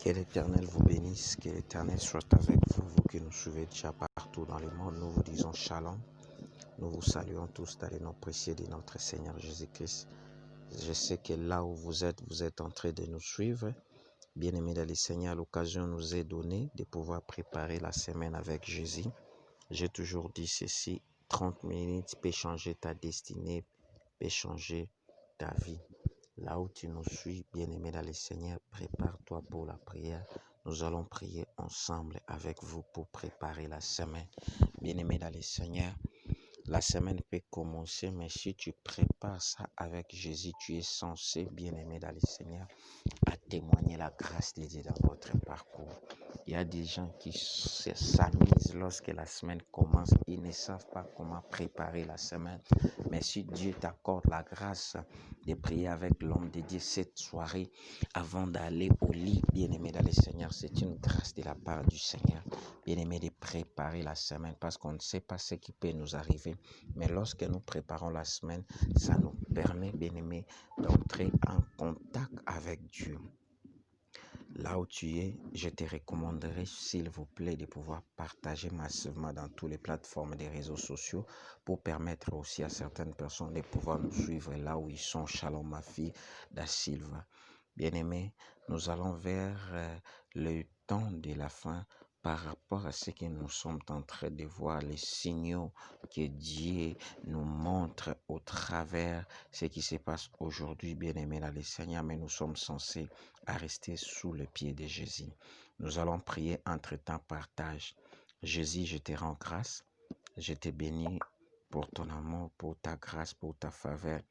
Que l'Éternel vous bénisse, que l'Éternel soit avec vous, vous qui nous suivez déjà partout dans le monde. Nous vous disons shalom. Nous vous saluons tous dans le nom précieux de notre Seigneur Jésus-Christ. Je sais que là où vous êtes en train de nous suivre. Bien-aimés dans le Seigneur, l'occasion nous est donnée de pouvoir préparer la semaine avec Jésus. J'ai toujours dit ceci, 30 minutes peut changer ta destinée, peut changer ta vie. Là où tu nous suis, bien-aimé dans le Seigneur, prépare-toi pour la prière. Nous allons prier ensemble avec vous pour préparer la semaine. Bien-aimé dans le Seigneur, la semaine peut commencer, mais si tu prépares ça avec Jésus, tu es censé, bien-aimé dans le Seigneur, à témoigner la grâce de Dieu dans votre parcours. Il y a des gens qui s'amusent lorsque la semaine commence. Ils ne savent pas comment préparer la semaine. Mais si Dieu t'accorde la grâce de prier avec l'homme de Dieu cette soirée avant d'aller au lit, bien-aimé dans le Seigneur, c'est une grâce de la part du Seigneur. Bien-aimé, de préparer la semaine parce qu'on ne sait pas ce qui peut nous arriver. Mais lorsque nous préparons la semaine, ça nous permet, bien-aimé, d'entrer en contact avec Dieu. Là où tu es, je te recommanderais, s'il vous plaît, de pouvoir partager massivement dans toutes les plateformes des réseaux sociaux pour permettre aussi à certaines personnes de pouvoir nous suivre là où ils sont. Shalom, ma fille, da Silva. Bien-aimés, nous allons vers le temps de la fin par rapport à ce que nous sommes en train de voir, les signaux que Dieu nous montre au travers ce qui se passe aujourd'hui, bien-aimés dans le Seigneur, mais nous sommes censés à rester sous le pied de Jésus. Nous allons prier entre-temps, partage. Jésus, je te rends grâce, je te bénis pour ton amour, pour ta grâce, pour ta faveur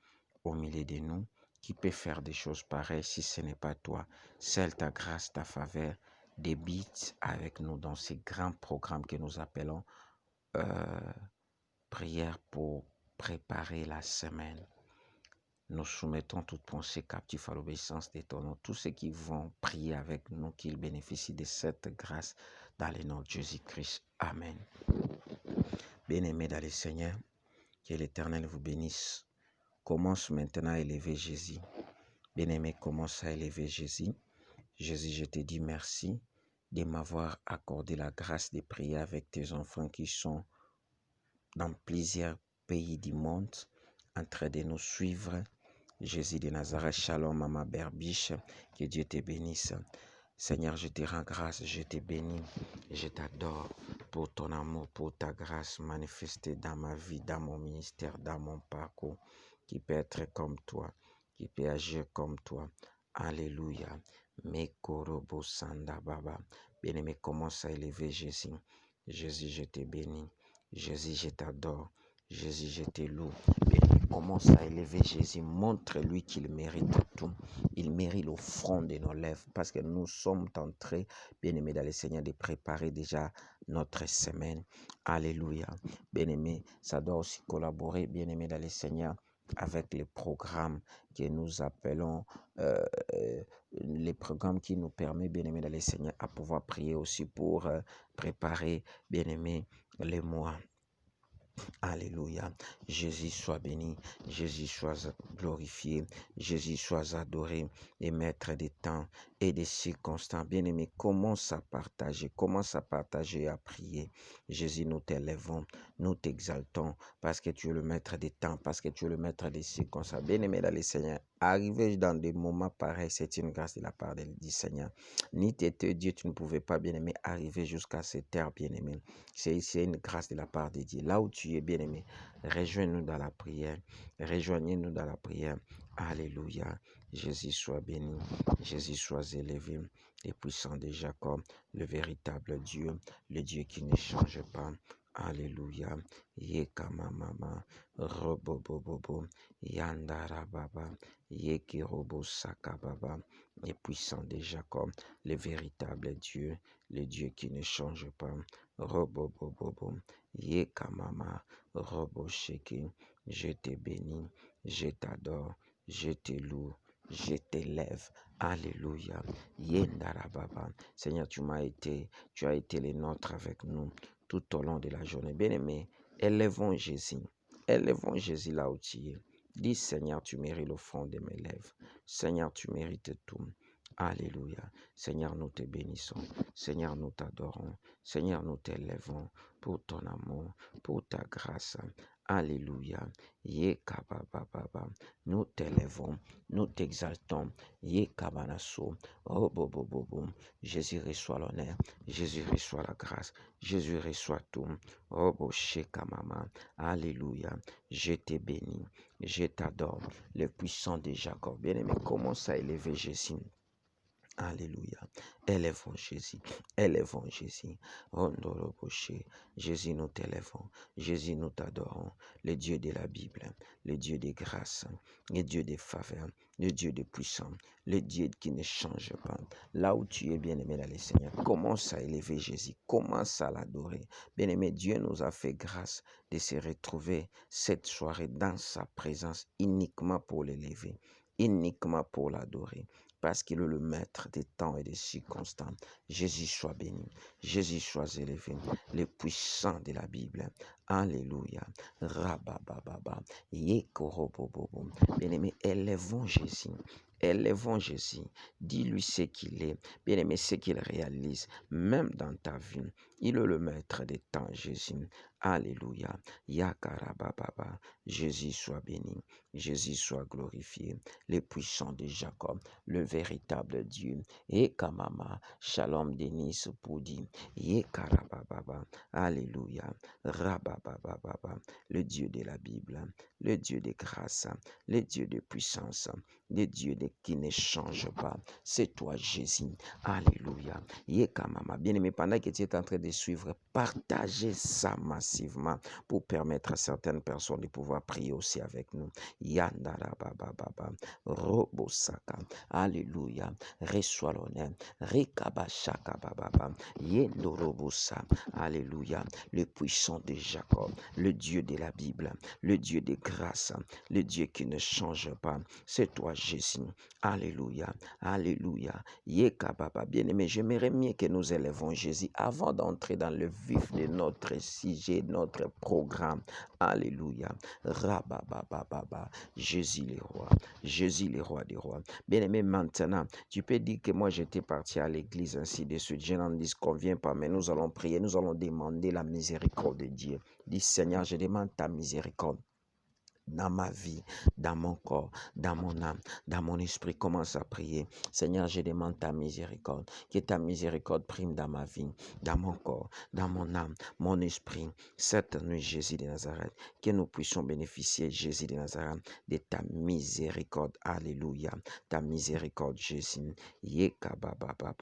au milieu de nous. Qui peut faire des choses pareilles si ce n'est pas toi? Seule ta grâce, ta faveur débite avec nous dans ces grands programmes que nous appelons prière pour préparer la semaine. Nous soumettons toute pensée captive à l'obéissance de ton nom. Tous ceux qui vont prier avec nous, qu'ils bénéficient de cette grâce dans le nom de Jésus-Christ. Amen. Bien-aimés dans le Seigneur, que l'Éternel vous bénisse. Commence maintenant à élever Jésus. Bien-aimé, commence à élever Jésus. Jésus, je te dis merci de m'avoir accordé la grâce de prier avec tes enfants qui sont dans plusieurs pays du monde en train de nous suivre. Jésus de Nazareth, shalom à ma berbiche, que Dieu te bénisse. Seigneur, je te rends grâce, je te bénis, je t'adore pour ton amour, pour ta grâce manifestée dans ma vie, dans mon ministère, dans mon parcours, qui peut être comme toi, qui peut agir comme toi. Alléluia. Mekorobo Sanda Baba. Bien-aimé, commence à élever Jésus. Jésus, je te bénis. Jésus, je t'adore. Jésus, je te loue. Bien-aimé, commence à élever Jésus. Montre-lui qu'il mérite tout. Il mérite le front de nos lèvres parce que nous sommes en train, bien-aimé dans le Seigneur, de préparer déjà notre semaine. Alléluia. Bien-aimé, ça doit aussi collaborer, bien-aimé dans le Seigneur, avec les programmes que nous appelons les programmes qui nous permettent, bien-aimé dans le Seigneur, à pouvoir prier aussi pour préparer, bien-aimé, les mois. Alléluia. Jésus soit béni, Jésus soit glorifié, Jésus soit adoré et maître des temps et des circonstances. Bien-aimé, commence à partager et à prier. Jésus, nous t'élèvons, nous t'exaltons parce que tu es le maître des temps, parce que tu es le maître des circonstances. Bien-aimé dans le Seigneur, arriver dans des moments pareils, c'est une grâce de la part du Seigneur. Ni t'étais Dieu, tu ne pouvais pas, bien-aimé, arriver jusqu'à cette terre, bien-aimé. C'est une grâce de la part de Dieu. Là où tu es, bien-aimé, rejoins-nous dans la prière. Rejoignez-nous dans la prière. Alléluia. Jésus soit béni. Jésus soit élevé. Le puissant de Jacob, le véritable Dieu, le Dieu qui ne change pas. Alléluia. Yekamamama. Robobobobo. Yandarababa. Yekirobo Sakababa. Le puissant de Jacob, le véritable Dieu, le Dieu qui ne change pas. Robobobobo, Yekamama, Robo Sheki, je te bénis, je t'adore, je te loue, je t'élève. Alléluia. Yendarababa. Seigneur, tu as été le nôtre avec nous tout au long de la journée. Bien-aimé, élevons Jésus. Élevons Jésus là où tu es. Dis, Seigneur, tu mérites le front de mes lèvres. Seigneur, tu mérites tout. Alléluia. Seigneur, nous te bénissons. Seigneur, nous t'adorons. Seigneur, nous t'élèvons pour ton amour, pour ta grâce. Alléluia. Yekabababa. Nous t'élèvons, nous t'exaltons. Yekabanaso. Oh, bo, bo, bo, bo. Jésus reçoit l'honneur. Jésus reçoit la grâce. Jésus reçoit tout. Oh, bo, shekamama. Alléluia. Je te bénis. Je t'adore. Le puissant de Jacob. Bien-aimé, commence à élever Jésus. Alléluia. Élèvons Jésus. Élèvons Jésus. Ondoroboché. Jésus, nous t'élèvons. Jésus, nous t'adorons. Le Dieu de la Bible, le Dieu de grâce, le Dieu de faveur, le Dieu de puissance, le Dieu qui ne change pas. Là où tu es, bien-aimé dans le Seigneur, commence à élever Jésus. Commence à l'adorer. Bien-aimé, Dieu nous a fait grâce de se retrouver cette soirée dans sa présence uniquement pour l'élever, uniquement pour l'adorer. Parce qu'il est le maître des temps et des circonstances. Jésus soit béni. Jésus soit élevé. Le puissant de la Bible. Alléluia. Rabababa. Yekorobobobo. Bien-aimé, élevons Jésus. Élevons Jésus. Dis-lui ce qu'il est. Bien-aimé, ce qu'il réalise. Même dans ta vie. Il est le maître des temps, Jésus. Alléluia. Yakarabababa. Jésus soit béni. Jésus soit glorifié. Le puissant de Jacob, le véritable Dieu. Et Kamama, Shalom Denis Poudi. Et Karabababa. Alléluia. Rababababa. Le Dieu de la Bible, le Dieu de grâce, le Dieu de puissance, le Dieu qui ne change pas. C'est toi, Jésus. Alléluia. Et Kamama. Bien-aimé, pendant que tu es en train de suivre, partagez ça massivement pour permettre à certaines personnes de pouvoir prier aussi avec nous. Yandarabababa. Robosaka. Alléluia. Reçois l'honneur. Rekabashakabababa. Yendorobosa. Alléluia. Le puissant de Jacob, le Dieu de la Bible, le Dieu de grâce, le Dieu qui ne change pas. C'est toi, Jésus. Alléluia. Alléluia. Yekababa. Bien-aimé, j'aimerais mieux que nous élevons Jésus avant d'entrer dans le vif de notre sujet, notre programme. Alléluia. Rababababa. Jésus le roi. Jésus le roi des rois. Bien-aimé, maintenant, tu peux dire que moi j'étais parti à l'église ainsi de suite. Je n'en disconviens pas, mais nous allons prier, nous allons demander la miséricorde de Dieu. Dis Seigneur, je demande ta miséricorde dans ma vie, dans mon corps, dans mon âme, dans mon esprit. Commence à prier. Seigneur, je demande ta miséricorde. Que ta miséricorde prime dans ma vie, dans mon corps, dans mon âme, mon esprit. Cette nuit, Jésus de Nazareth, que nous puissions bénéficier, Jésus de Nazareth, de ta miséricorde. Alléluia. Ta miséricorde, Jésus. Yekabababa.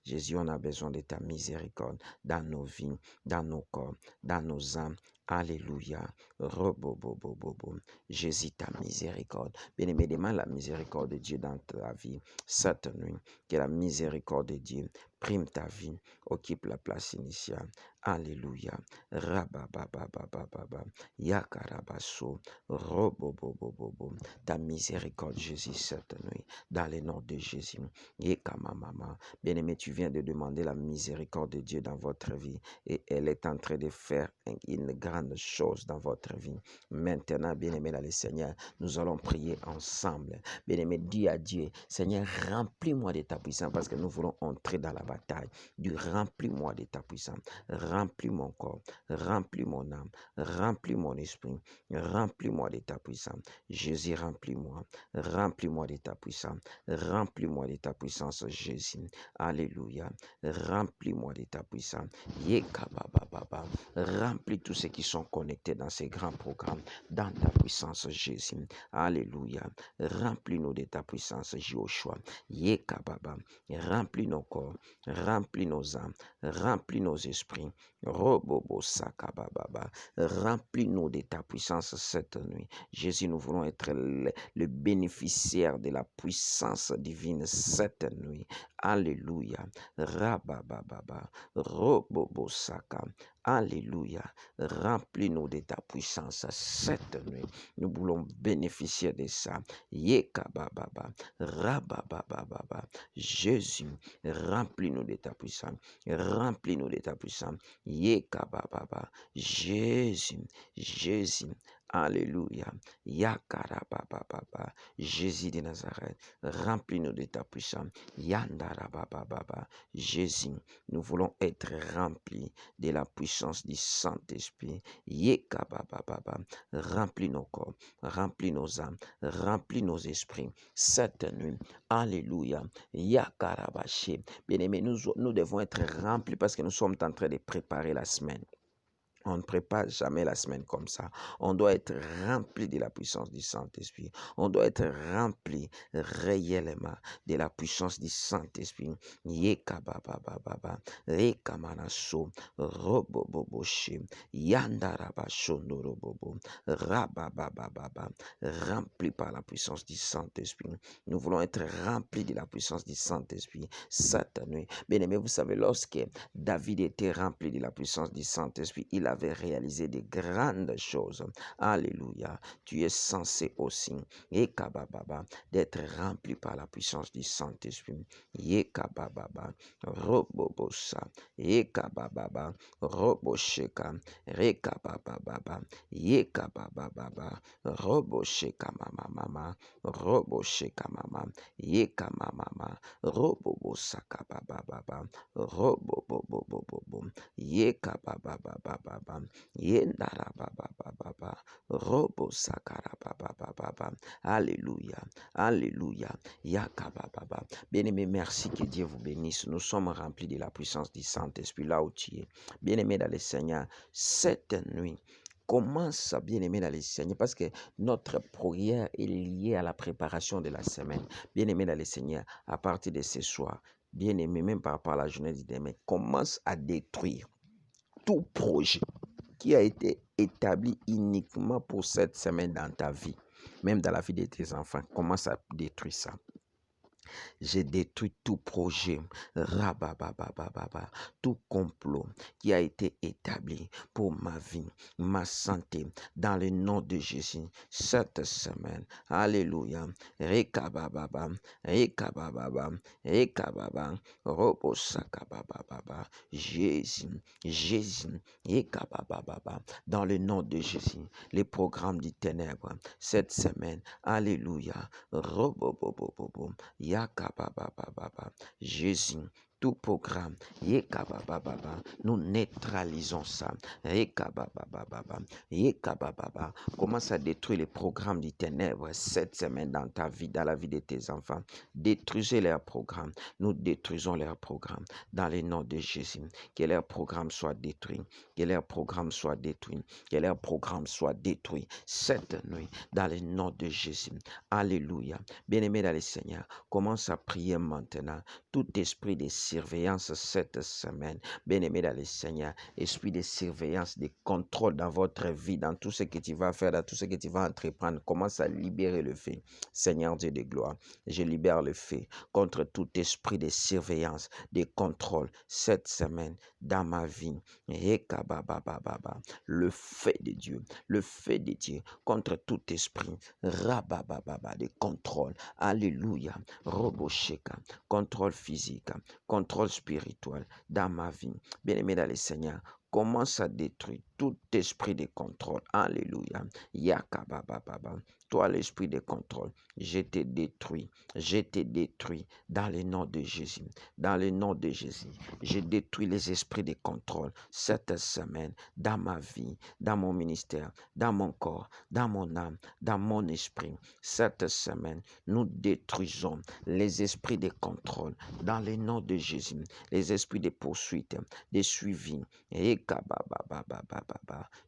Jésus, on a besoin de ta miséricorde dans nos vies, dans nos corps, dans nos âmes. Alléluia. Robobobobobo. Jésus, ta miséricorde. Bien-aimé, demande la miséricorde de Dieu dans ta vie. Cette nuit, que la miséricorde de Dieu prime ta vie, occupe la place initiale. Alléluia. Rababababababa. Yakarabaso. Robobobobobo. Ta miséricorde, Jésus, cette nuit, dans le nom de Jésus. Yekamamama. Bien-aimé, tu viens de demander la miséricorde de Dieu dans votre vie et elle est en train de faire une grande chose dans votre vie. Maintenant, bien-aimé dans le Seigneur, nous allons prier ensemble. Bien-aimé, dis à Dieu, Seigneur, remplis-moi de ta puissance parce que nous voulons entrer dans la bataille. Dieu, remplis-moi de ta puissance. Remplis mon corps, remplis mon âme, remplis mon esprit, remplis-moi de ta puissance. Jésus, remplis-moi, remplis-moi de ta puissance, remplis-moi de ta puissance, Jésus. Alléluia. Remplis-moi de ta puissance. Yekabababa. Remplis tous ceux qui sont connectés dans ces grands programmes, dans ta puissance, Jésus. Alléluia. Remplis-nous de ta puissance, Joshua. Yekababa. Remplis nos corps, remplis nos âmes, remplis nos esprits. Robobo sakababa. Remplis-nous de ta puissance cette nuit. Jésus, nous voulons être le bénéficiaire de la puissance divine cette nuit. Alléluia. Rabababa. Robobo saka. Alléluia. Remplis-nous de ta puissance cette nuit. Nous voulons bénéficier de ça. Yekababa. Rabababa. Jésus, remplis-nous de ta puissance. Remplis-nous de ta puissance. Yekababa. Jésus, Jésus. Alléluia. Yakarabababa. Jésus de Nazareth, remplis-nous de ta puissance. Yandarabababa. Jésus, nous voulons être remplis de la puissance du Saint-Esprit. Yekabababa. Remplis nos corps, remplis nos âmes, remplis nos esprits. Cette nuit, alléluia. Yakarabaché. Bien-aimés, nous devons être remplis parce que nous sommes en train de préparer la semaine. On ne prépare jamais la semaine comme ça. On doit être rempli de la puissance du Saint-Esprit. On doit être rempli réellement de la puissance du Saint-Esprit. Yekababababa, rekamanaso, roboboboshi, yandarabashondorobobo, rababababa, rempli par la puissance du Saint-Esprit. Nous voulons être remplis de la puissance du Saint-Esprit cette nuit. Bien aimé, vous savez, lorsque David était rempli de la puissance du Saint-Esprit, il avait réalisé de grandes choses. Alléluia. Tu es censé aussi, Ekabababa, d'être rempli par la puissance du Saint-Esprit. Ekabababa, Robobosa, Ekabababa, Robosheka, Rekabababa, Ekabababa, Robosheka mama, Robosheka mama, Yekamama, Robobosaka baba, Robobobobobo, Yekababababa, Yendarabababa, Robosakarabababa. Alléluia, Alléluia, Yakabababa. Bien-aimé, merci, que Dieu vous bénisse. Nous sommes remplis de la puissance du Saint-Esprit là où tu es. Bien-aimé dans le Seigneur, cette nuit, commence à bien aimer dans le Seigneur parce que notre prière est liée à la préparation de la semaine. Bien aimé dans le Seigneur, à partir de ce soir, bien aimé même par rapport à la journée du demain, commence à détruire tout projet qui a été établi uniquement pour cette semaine dans ta vie, même dans la vie de tes enfants. Commence à détruire ça. J'ai détruit tout projet, rabababababa, tout complot qui a été établi pour ma vie, ma santé, dans le nom de Jésus, cette semaine. Alléluia. Rekabababa, rekabababa, rekababa, robosakabababa. Jésus, Jésus, rekabababa. Dans le nom de Jésus, les programmes du ténèbre, cette semaine. Alléluia. Robobobobobo. Yakababababa. Jésus, tout programme, Yekabababa, nous neutralisons ça. Yekabababa, Yekabababa. Commence à détruire les programmes du ténèbre cette semaine dans ta vie, dans la vie de tes enfants. Détruisez leurs programmes. Nous détruisons leurs programmes dans le nom de Jésus. Que leurs programmes soient détruits. Que leurs programmes soient détruits. Que leurs programmes soient détruits cette nuit dans le nom de Jésus. Alléluia. Bien-aimé dans le Seigneur, commence à prier maintenant. Tout esprit de surveillance cette semaine, bien-aimé dans le Seigneur, esprit de surveillance, de contrôle dans votre vie, dans tout ce que tu vas faire, dans tout ce que tu vas entreprendre, commence à libérer le feu. Seigneur Dieu de gloire, je libère le feu contre tout esprit de surveillance, de contrôle cette semaine dans ma vie. Le feu de Dieu contre tout esprit rabababa, de contrôle. Alléluia. Robosheka, contrôle physique, contrôle spirituel dans ma vie. Bien-aimé dans le Seigneur, commence à détruire tout esprit de contrôle. Alléluia. Yakabababa. Toi, l'esprit de contrôle, je te détruis. Je te détruis dans le nom de Jésus. Dans le nom de Jésus, je détruis les esprits de contrôle cette semaine dans ma vie, dans mon ministère, dans mon corps, dans mon âme, dans mon esprit. Cette semaine, nous détruisons les esprits de contrôle dans le nom de Jésus, les esprits de poursuite, de suivi.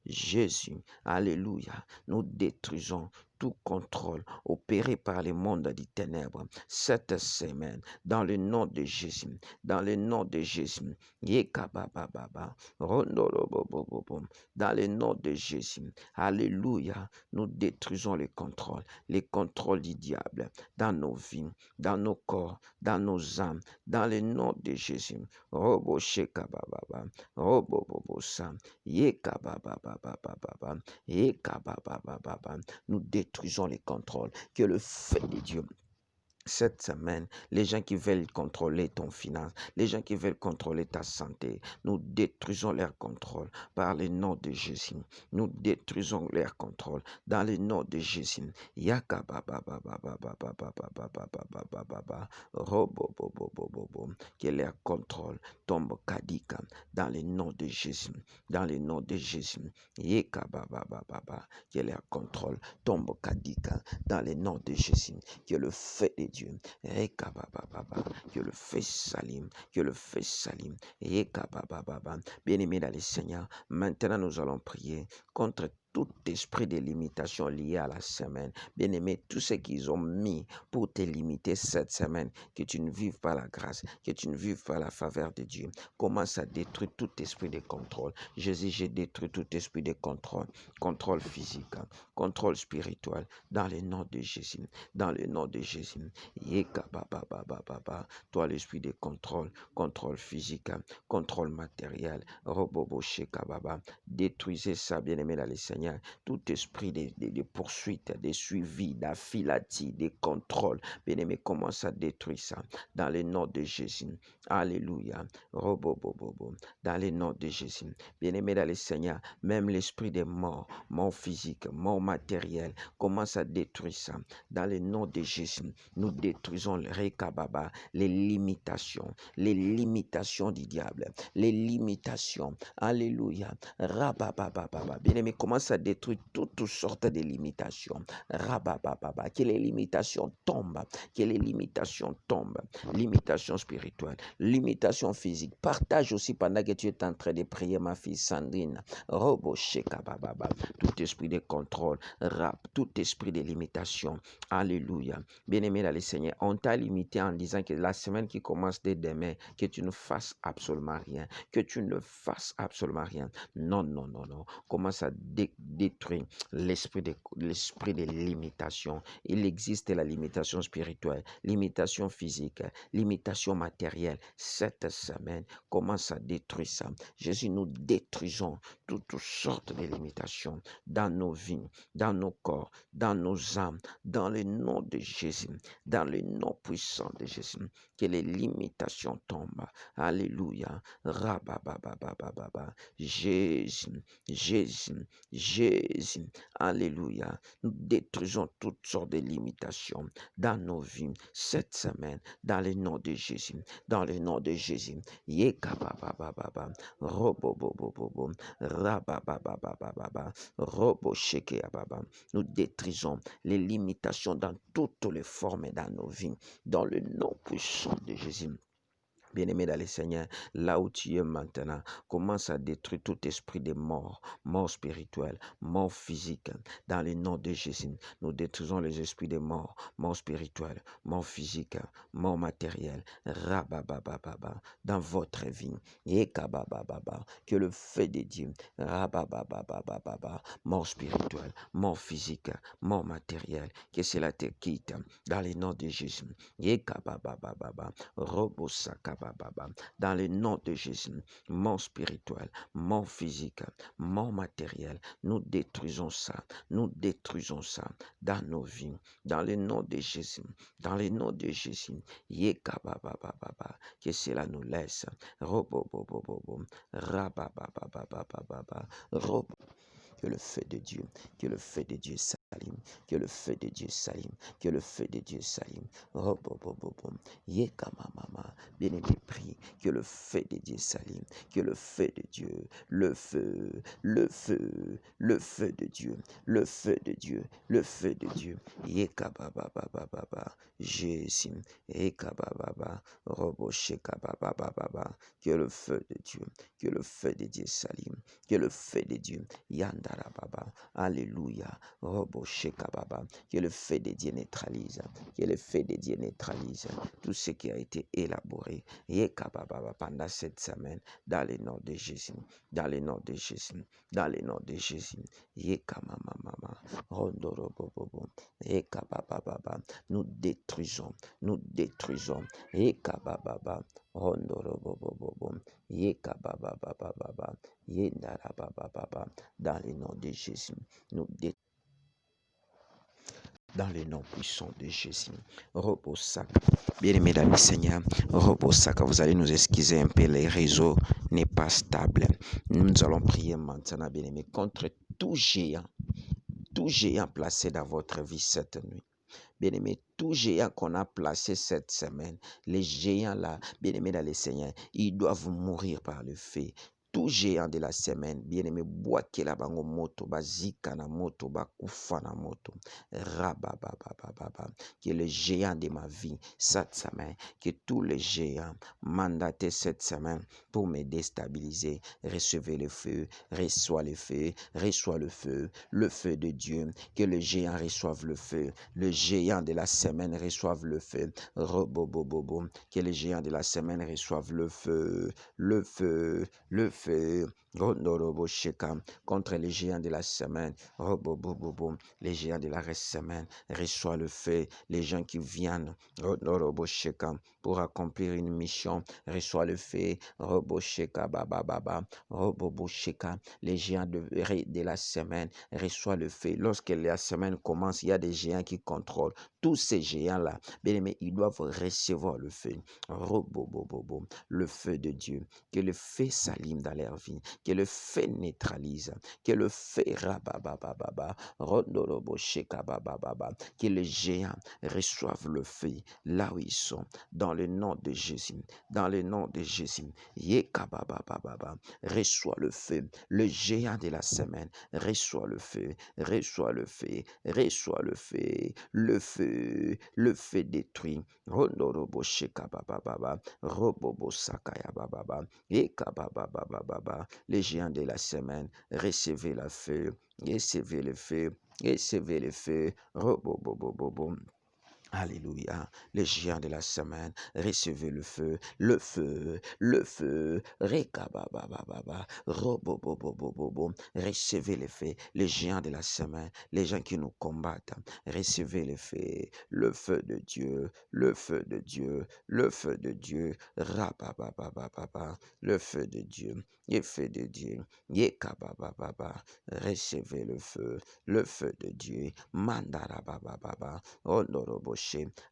Jésus, alléluia, nous détruisons tout contrôle opéré par le monde des ténèbres cette semaine dans le nom de Jésus, dans le nom de Jésus. Dans le nom de Jésus, alléluia, nous détruisons les contrôles du diable dans nos vies, dans nos corps, dans nos âmes, dans le nom de Jésus. Robo shekababa, robo bobosa, yekababa, yekababa. Nous détruisons les contrôles. Que le feu de Dieu cette semaine, les gens qui veulent contrôler ton finance, les gens qui veulent contrôler ta santé, nous détruisons leur contrôle par le nom de Jésus. Nous détruisons leur contrôle dans le nom de Jésus. Yaka ba ba ba ba ba ba ba ba ba ba ba ba ba ba ba ba. Robo bo bo bo bo bo. Que leur contrôle tombe kadika dans le nom de Jésus. Dans le nom de Jésus. Yeka ba ba ba ba ba. Que leur contrôle tombe kadika dans le nom de Jésus. Que le feu de Dieu, que le feu s'allume, que le feu s'allume. Bien-aimés dans le Seigneur, maintenant nous allons prier contre tout esprit de limitation lié à la semaine. Bien-aimé, tout ce qu'ils ont mis pour te limiter cette semaine, que tu ne vives pas la grâce, que tu ne vives pas la faveur de Dieu, commence à détruire tout esprit de contrôle. Jésus, j'ai détruit tout esprit de contrôle, contrôle physique, contrôle spirituel, dans le nom de Jésus, dans le nom de Jésus. Toi, l'esprit de contrôle, contrôle physique, contrôle matériel, robobo shekababa, détruisez ça, bien-aimé dans le Seigneur. Tout esprit de poursuite, de suivi, d'affilatie, de contrôle, bien-aimé, commence à détruire ça dans le nom de Jésus. Alléluia. Robobobobo, dans le nom de Jésus. Bien-aimé dans le Seigneur, même l'esprit de mort, mort physique, mort matériel, commence à détruire ça dans le nom de Jésus. Nous détruisons le rekababa, les limitations du diable, les limitations. Alléluia. Rababababa. Bien-aimé, commence à détruire toutes sortes de limitations. Rabababa. Que les limitations tombent. Que les limitations tombent. Limitations spirituelles, limitations physiques. Partage aussi pendant que tu es en train de prier, ma fille Sandrine. Robo shekababa. Tout esprit de contrôle, tout esprit de limitation. Alléluia. Bien-aimé dans le Seigneur, on t'a limité en disant que la semaine qui commence dès demain, que tu ne fasses absolument rien. Que tu ne fasses absolument rien. Non, non, non, non. Commence à détruire l'esprit de limitation. Il existe la limitation spirituelle, limitation physique, limitation matérielle. Cette semaine, commence à détruire ça. Jésus, nous détruisons toutes sortes de limitations dans nos vies, dans nos corps, dans nos âmes, dans le nom de Jésus, dans le nom puissant de Jésus. Que les limitations tombent. Alléluia. Rabababababa. Jésus, Jésus, Jésus. Alléluia. Nous détruisons toutes sortes de limitations dans nos vies cette semaine, dans le nom de Jésus, dans le nom de Jésus. Yekababababa. Robobobobobo. Rabababababa. Robo shekeababa. Nous détruisons les limitations dans toutes les formes dans nos vies, dans le nom puissant de Jésus. Bien-aimé dans le Seigneur, là où tu es maintenant, commence à détruire tout esprit de mort, mort spirituelle, mort physique. Dans le nom de Jésus, nous détruisons les esprits de mort, mort spirituelle, mort physique, mort matérielle. Rababababa, dans votre vie. Ekabababa, que le feu de Dieu, rababababa, mort spirituelle, mort physique, mort matérielle, que cela te quitte. Dans le nom de Jésus. Ekabababa, Robosakababa, dans le nom de Jésus, mort spirituel, mort physique, mort matériel, nous détruisons ça, dans nos vies, dans le nom de Jésus, dans le nom de Jésus, Yekabababa, que cela nous laisse, Robobobobobo, Rabababababa, que le feu de Dieu, que le feu de Dieu s'allume, que le feu de Dieu s'allume, que le feu de Dieu s'allume. Robobobobom. Yekamamama. Bien-aimé, prie que le feu de Dieu s'allume, que le feu de Dieu, le feu, le feu, le feu de Dieu, le feu de Dieu, le feu de Dieu. Yekabababababa. Jésus. Yekabababa. Roboshekababababa. Que le feu de Dieu, que le feu de Dieu s'allume, que le feu de Dieu, Yandarababa, Alléluia, Robo Shekababa, que le feu de Dieu neutralise, que le feu de Dieu neutralise tout ce qui a été élaboré, Yekababa, pendant cette semaine, dans le nom de Jésus, dans le nom de Jésus, dans le nom de Jésus, Yekamamama, Rondorobobobo, Yekababa, nous détruisons, Yekababa, Rondorobobobo, Yekababababa, Yendarabababa, dans le nom de Jésus, nous dans le nom puissant de Jésus. Robosac. Bien-aimé dans le Seigneur, Robosac, vous allez nous excuser un peu, les réseaux n'est pas stable. Nous allons prier maintenant, bien-aimé, contre tout géant placé dans votre vie cette nuit. Bien-aimé, tout géant qu'on a placé cette semaine, les géants là, bien-aimé dans le Seigneur, ils doivent mourir par le feu. Tout géant de la semaine, bien-aimé, boakela bango moto, bazika na moto, bakufa na moto, rabababababa, que le géant de ma vie cette semaine, que tous les géants mandatés cette semaine pour me déstabiliser, recevez le feu, reçois le feu, reçois le feu de Dieu, que le géant reçoive le feu, le géant de la semaine reçoive le feu, robobobobo, que les géants de la semaine reçoivent le feu, le feu, Rondorobo Sheka, contre les géants de la semaine, robobobobo, les géants de la semaine reçoivent le feu, les gens qui viennent, Rondorobo Sheka, pour accomplir une mission, reçoivent le feu, Robo Sheka, bababa, Robobo Sheka, les géants de la semaine reçoivent le feu. Lorsque la semaine commence, il y a des géants qui contrôlent. Tous ces géants-là, bien aimés, ils doivent recevoir le feu. Robobobobo, le feu de Dieu. Que le feu s'allume dans leur vie. Que le feu neutralise. Que le feu rababababa, rondorobo shekabababa. Que les géants reçoivent le feu là où ils sont. Dans le nom de Jésus. Dans le nom de Jésus. Yekababababa. Reçois le feu. Le géant de la semaine. Reçois le feu. Reçois le feu. Reçois le feu. Le feu détruit. Rondorobo shekabababa. Robobo sakaya bababa. Ekababababa. Les géants de la semaine, recevez le feu, recevez le feu, recevez le feu. Robobobobobo. Alléluia. Les géants de la semaine, recevez le feu, le feu, le feu. Rekababababa, robobobobobo. Recevez le feu. Les géants de la semaine, les gens qui nous combattent, recevez le feu de Dieu, le feu de Dieu, le feu de Dieu. Rabababababa, le feu de Dieu, le feu de Dieu. Yekababababa, recevez le feu de Dieu. Mandarabababa. Ondoroboshe,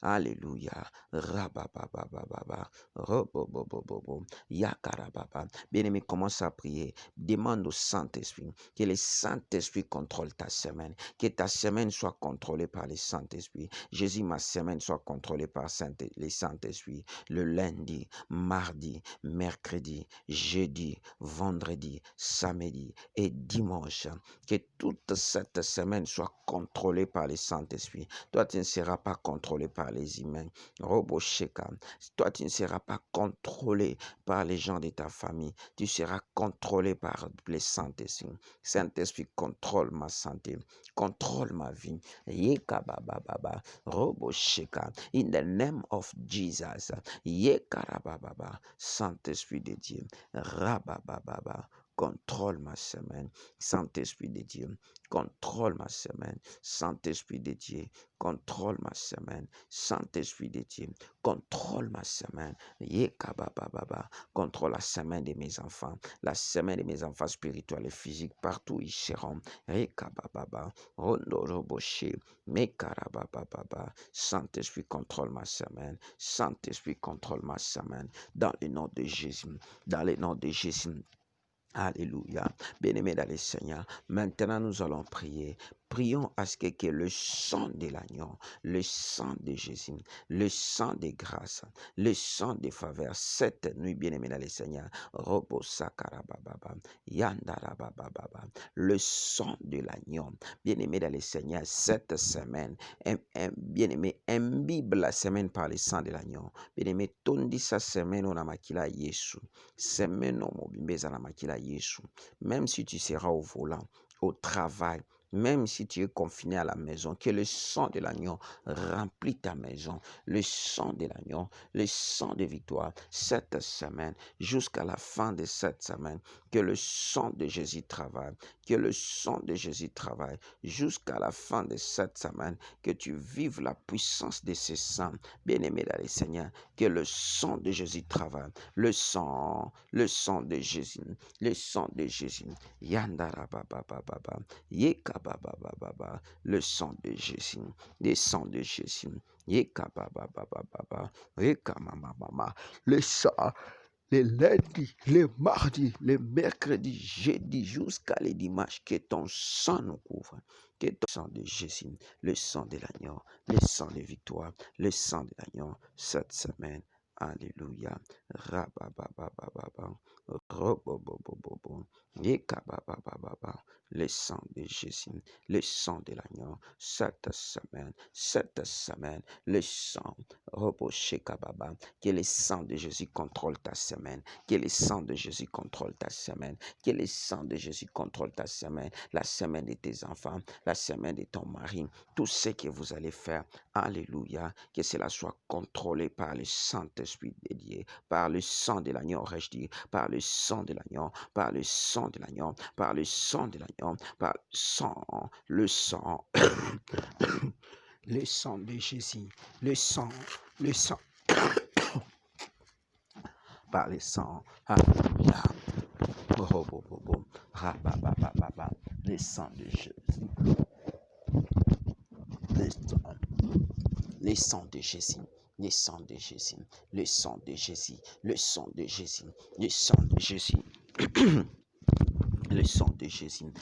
Alléluia, Rabababababa, Robobobobobo, Yakarababa. Bien-aimé, commence à prier. Demande au Saint-Esprit que le Saint-Esprit contrôle ta semaine, que ta semaine soit contrôlée par le Saint-Esprit. Jésus, ma semaine soit contrôlée par le Saint-Esprit. Le lundi, mardi, mercredi, jeudi, vendredi, samedi et dimanche. Que toute cette semaine soit contrôlée par le Saint-Esprit. Toi, tu ne seras pas contrôlé par les humains. Robo Sheka. Toi, tu ne seras pas contrôlé par les gens de ta famille. Tu seras contrôlé par le Saint-Esprit. Saint-Esprit, contrôle ma santé, contrôle ma vie. Yekabababa. Robo Sheka. In the name of Jesus. Yekarabababa. Saint-Esprit de Dieu. Rabababa. Contrôle ma semaine. Saint-Esprit de Dieu. Contrôle ma semaine. Saint-Esprit de Dieu. Contrôle ma semaine. Saint-Esprit de Dieu. Contrôle ma semaine. Yekabababa. Contrôle la semaine de mes enfants. La semaine de mes enfants spirituels et physiques. Partout où ils seront. Yekabababa. Rondoroboshe. Mekarabababa. Saint-Esprit contrôle ma semaine. Saint-Esprit contrôle ma semaine. Dans le nom de Jésus. Dans le nom de Jésus. Alléluia. Bien-aimés dans le Seigneur, maintenant nous allons prier. Prions à ce que le sang de l'agneau, le sang de Jésus, le sang de grâce, le sang de faveur, cette nuit, bien-aimés dans le Seigneur, Robo Sakarababa, Yandarababa, le sang de l'agneau, bien-aimés dans le Seigneur, cette semaine, bien-aimé, imbibe la semaine par le sang de l'agneau, bien-aimé, tondi sa semaine, on a makila Yesu, semaine, on mobimbeza na makila Yesu, même si tu seras au volant, au travail, même si tu es confiné à la maison, que le sang de l'agneau remplit ta maison, le sang de l'agneau, le sang de victoire, cette semaine, jusqu'à la fin de cette semaine, que le sang de Jésus travaille, que le sang de Jésus travaille, jusqu'à la fin de cette semaine, que tu vives la puissance de ce sang, bien-aimé dans le Seigneur, que le sang de Jésus travaille, le sang de Jésus, le sang de Jésus, Yandarabababa, Yeka Le sang de Jésus, le sang de Jésus. Le sang, les lundis, les mardis, les mercredis, jeudi jusqu'à les dimanches, que ton sang nous couvre. Que ton sang de Jésus, le sang de l'agneau, le sang de victoire, le sang de l'agneau, cette semaine. Alléluia. Le sang de Jésus, le sang de l'agneau, cette semaine, le sang, que le sang de Jésus contrôle ta semaine, que le sang de Jésus contrôle ta semaine, que le sang de Jésus contrôle ta semaine, la semaine de tes enfants, la semaine de ton mari, tout ce que vous allez faire, alléluia, que cela soit contrôlé par le Saint-Esprit de Dieu, par le sang de l'agneau, aurais-je dit, par le sang de l'agneau, par le sang de l'agneau, par le sang de l'agneau, par le sang, le sang de Jésus, le sang, par le sang, alléluia, le sang de Jésus, le sang de Jésus. Le sang de Jésus, le sang de Jésus, le sang de Jésus, le sang de Jésus. Le sang de Jésus,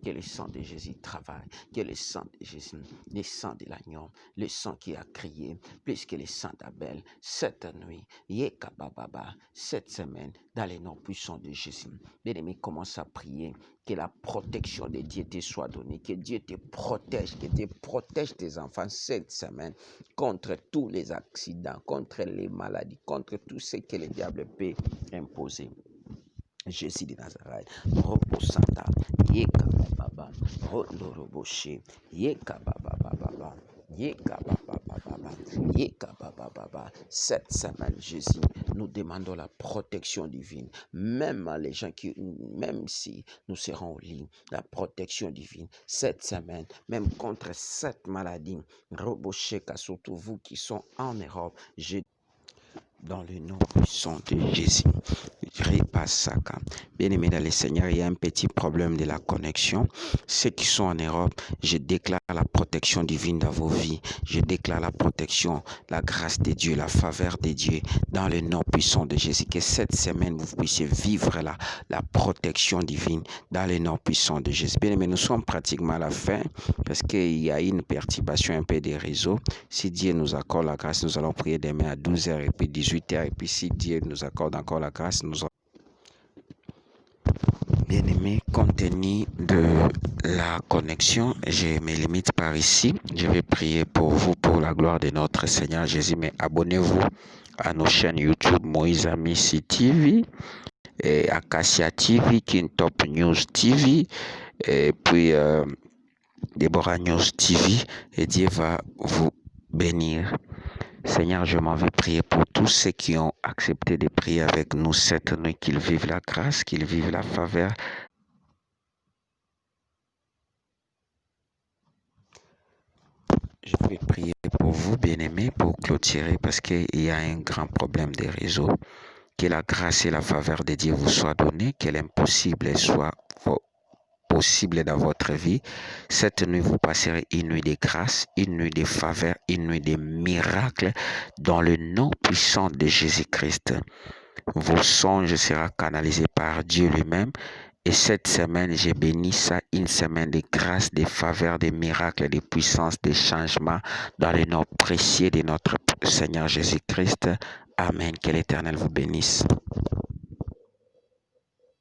que le sang de Jésus travaille, que le sang de Jésus, le sang de l'agneau, le sang qui a crié, plus que le sang d'Abel, cette nuit, cette semaine, dans les noms puissants de Jésus. Bien-aimé, commence à prier, que la protection de Dieu te soit donnée, que Dieu te protège, tes enfants cette semaine contre tous les accidents, contre les maladies, contre tout ce que le diable peut imposer. Jésus de Nazareth, Robo Santa, Yeka Baba, Rodoroboshi, Yeka Baba, Yeka Baba. Cette semaine, Jésus, nous demandons la protection divine, même les gens même si nous serons au lit, la protection divine, cette semaine, même contre cette maladie, Robosheka, surtout vous qui sont en Europe, dans le nom puissant de Jésus. Bien-aimés dans le Seigneur, il y a un petit problème de la connexion. Ceux qui sont en Europe, je déclare la protection divine dans vos vies. Je déclare la protection, la grâce de Dieu, la faveur de Dieu dans le nom puissant de Jésus. Que cette semaine, vous puissiez vivre la protection divine dans le nom puissant de Jésus. Bien-aimés, nous sommes pratiquement à la fin parce qu'il y a une perturbation un peu des réseaux. Si Dieu nous accorde la grâce, nous allons prier demain à 12h et puis 18h. Et puis si Dieu nous accorde encore la grâce, nous allons... Bien-aimés, compte tenu de la connexion, je me limite par ici. Je vais prier pour vous, pour la gloire de notre Seigneur Jésus. Mais abonnez-vous à nos chaînes YouTube Moïse Amissi TV, et Acacia TV, King Top News TV, et puis Deborah News TV. Et Dieu va vous bénir. Seigneur, je m'en vais prier pour tous ceux qui ont accepté de prier avec nous cette nuit, qu'ils vivent la grâce, qu'ils vivent la faveur. Je vais prier pour vous, bien-aimés, pour clôturer, parce qu'il y a un grand problème des réseaux. Que la grâce et la faveur de Dieu vous soient données, que l'impossible soit possible dans votre vie. Cette nuit, vous passerez une nuit de grâce, une nuit de faveur, une nuit de miracles dans le nom puissant de Jésus-Christ. Vos songes seront canalisés par Dieu lui-même. Et cette semaine, j'ai béni ça, une semaine de grâce, de faveur, de miracles, de puissance, de changement dans le nom précieux de notre Seigneur Jésus-Christ. Amen. Que l'Éternel vous bénisse.